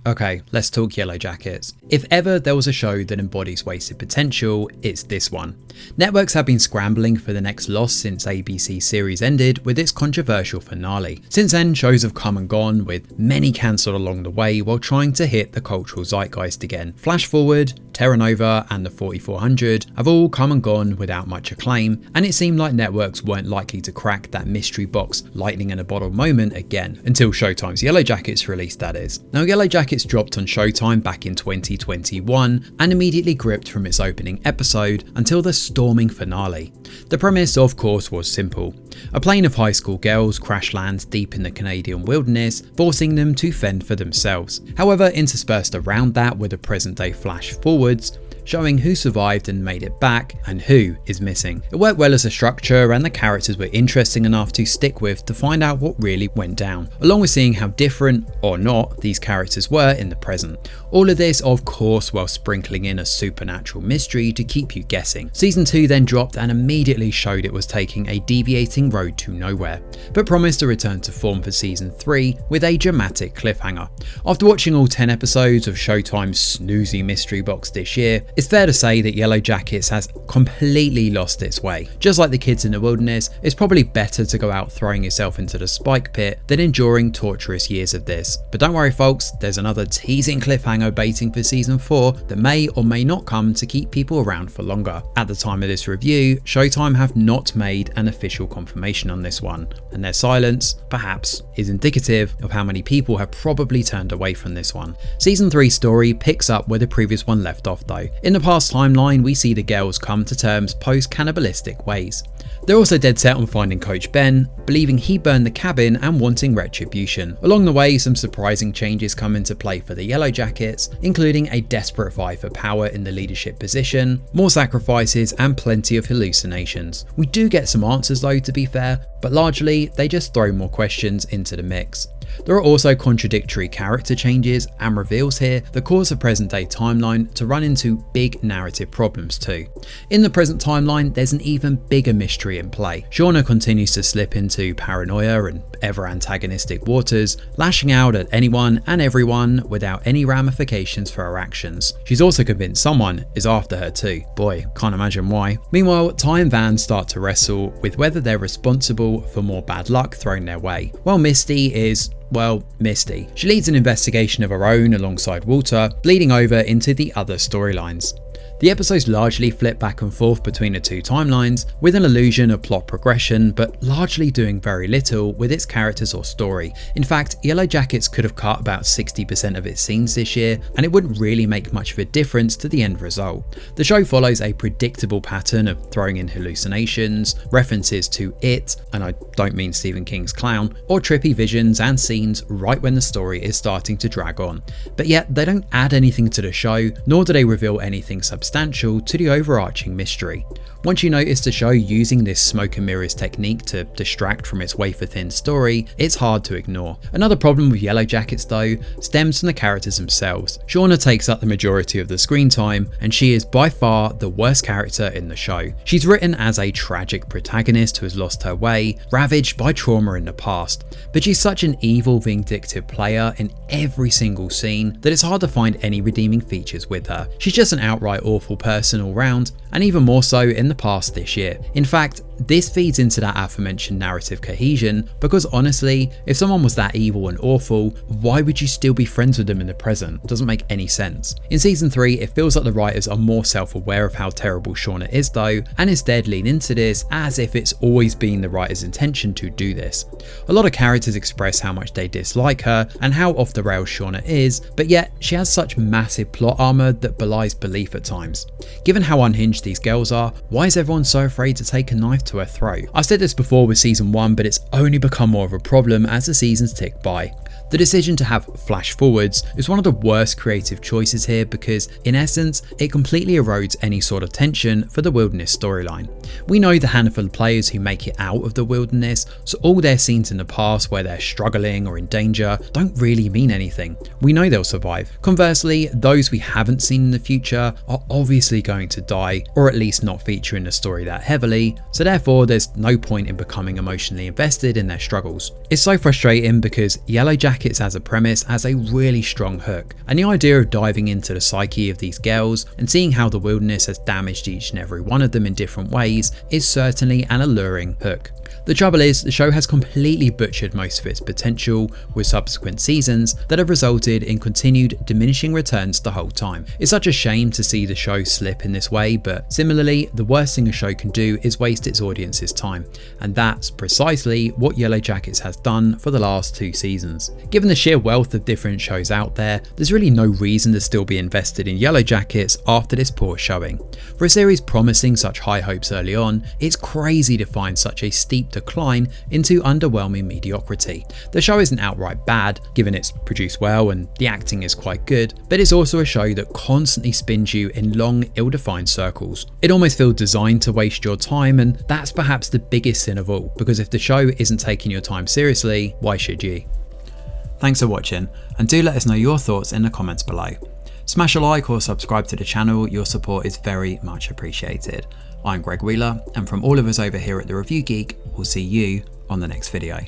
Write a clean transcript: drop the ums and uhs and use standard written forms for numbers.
Okay, let's talk Yellowjackets. If ever there was a show that embodies wasted potential, it's this one. Networks have been scrambling for the next loss since ABC's series ended with its controversial finale. Since then, shows have come and gone, with many cancelled along the way while trying to hit the cultural zeitgeist again. Flash Forward, Terra Nova and the 4400 have all come and gone without much acclaim, and it seemed like networks weren't likely to crack that mystery box lightning in a bottle moment again, until Showtime's Yellowjackets released, that is. Now, Yellowjackets dropped on Showtime back in 2021 and immediately gripped from its opening episode until the storming finale. The premise, of course, was simple. A plane of high school girls crash lands deep in the Canadian wilderness, forcing them to fend for themselves. However, interspersed around that were the present day flash forwards, showing who survived and made it back and who is missing. It worked well as a structure, and the characters were interesting enough to stick with to find out what really went down, along with seeing how different, or not, these characters were in the present. All of this, of course, while sprinkling in a supernatural mystery to keep you guessing. Season 2 then dropped and immediately showed it was taking a deviating road to nowhere, but promised a return to form for Season 3 with a dramatic cliffhanger. After watching all 10 episodes of Showtime's snoozy mystery box this year, it's fair to say that Yellowjackets has completely lost its way. Just like the kids in the wilderness, it's probably better to go out throwing yourself into the spike pit than enduring torturous years of this. But don't worry folks, there's another teasing cliffhanger baiting for Season 4 that may or may not come to keep people around for longer. At the time of this review, Showtime have not made an official confirmation on this one, and their silence, perhaps, is indicative of how many people have probably turned away from this one. Season 3's story picks up where the previous one left off though. In the past timeline, we see the girls come to terms post-cannibalistic ways. They're also dead set on finding Coach Ben, believing he burned the cabin and wanting retribution. Along the way, some surprising changes come into play for the Yellowjackets, including a desperate fight for power in the leadership position, more sacrifices and plenty of hallucinations. We do get some answers though, to be fair, but largely they just throw more questions into the mix. There are also contradictory character changes and reveals here that cause the present day timeline to run into big narrative problems too. In the present timeline, there's an even bigger mystery in play. Shauna continues to slip into paranoia and ever antagonistic waters, lashing out at anyone and everyone without any ramifications for her actions. She's also convinced someone is after her too. Boy, can't imagine why. Meanwhile, Ty and Van start to wrestle with whether they're responsible for more bad luck thrown their way, while Misty is, well, Misty. She leads an investigation of her own alongside Walter, bleeding over into the other storylines. The episodes largely flip back and forth between the two timelines, with an illusion of plot progression, but largely doing very little with its characters or story. In fact, Yellowjackets could have cut about 60% of its scenes this year, and it wouldn't really make much of a difference to the end result. The show follows a predictable pattern of throwing in hallucinations, references to It, and I don't mean Stephen King's Clown, or trippy visions and scenes right when the story is starting to drag on. But yet, they don't add anything to the show, nor do they reveal anything substantial to the overarching mystery. Once you notice the show using this smoke and mirrors technique to distract from its wafer-thin story, it's hard to ignore. Another problem with Yellowjackets though stems from the characters themselves. Shauna takes up the majority of the screen time, and she is by far the worst character in the show. She's written as a tragic protagonist who has lost her way, ravaged by trauma in the past, but she's such an evil, vindictive player in every single scene that it's hard to find any redeeming features with her. She's just an outright awful person all round, and even more so in the past this year. In fact, this feeds into that aforementioned narrative cohesion, because honestly, if someone was that evil and awful, why would you still be friends with them in the present? It doesn't make any sense. In Season 3, it feels like the writers are more self-aware of how terrible Shauna is though, and instead lean into this as if it's always been the writer's intention to do this. A lot of characters express how much they dislike her and how off the rails Shauna is, but yet she has such massive plot armor that belies belief at times. Given how unhinged these girls are, why is everyone so afraid to take a knife to her throat? I've said this before with Season 1, but it's only become more of a problem as the seasons tick by. The decision to have flash forwards is one of the worst creative choices here because, in essence, it completely erodes any sort of tension for the wilderness storyline. We know the handful of players who make it out of the wilderness, so all their scenes in the past where they're struggling or in danger don't really mean anything. We know they'll survive. Conversely, those we haven't seen in the future are obviously going to die, or at least not feature in the story that heavily, so therefore there's no point in becoming emotionally invested in their struggles. It's so frustrating because Yellowjackets Yellowjackets as a premise has a really strong hook, and the idea of diving into the psyche of these girls and seeing how the wilderness has damaged each and every one of them in different ways is certainly an alluring hook. The trouble is, the show has completely butchered most of its potential with subsequent seasons that have resulted in continued diminishing returns the whole time. It's such a shame to see the show slip in this way, but similarly, the worst thing a show can do is waste its audience's time, and that's precisely what Yellowjackets has done for the last 2 seasons. Given the sheer wealth of different shows out there, there's really no reason to still be invested in Yellowjackets after this poor showing. For a series promising such high hopes early on, it's crazy to find such a steep decline into underwhelming mediocrity. The show isn't outright bad, given it's produced well and the acting is quite good, but it's also a show that constantly spins you in long, ill-defined circles. It almost feels designed to waste your time, and that's perhaps the biggest sin of all, because if the show isn't taking your time seriously, why should you? Thanks for watching, and do let us know your thoughts in the comments below. Smash a like or subscribe to the channel, your support is very much appreciated. I'm Greg Wheeler, and from all of us over here at The Review Geek, we'll see you on the next video.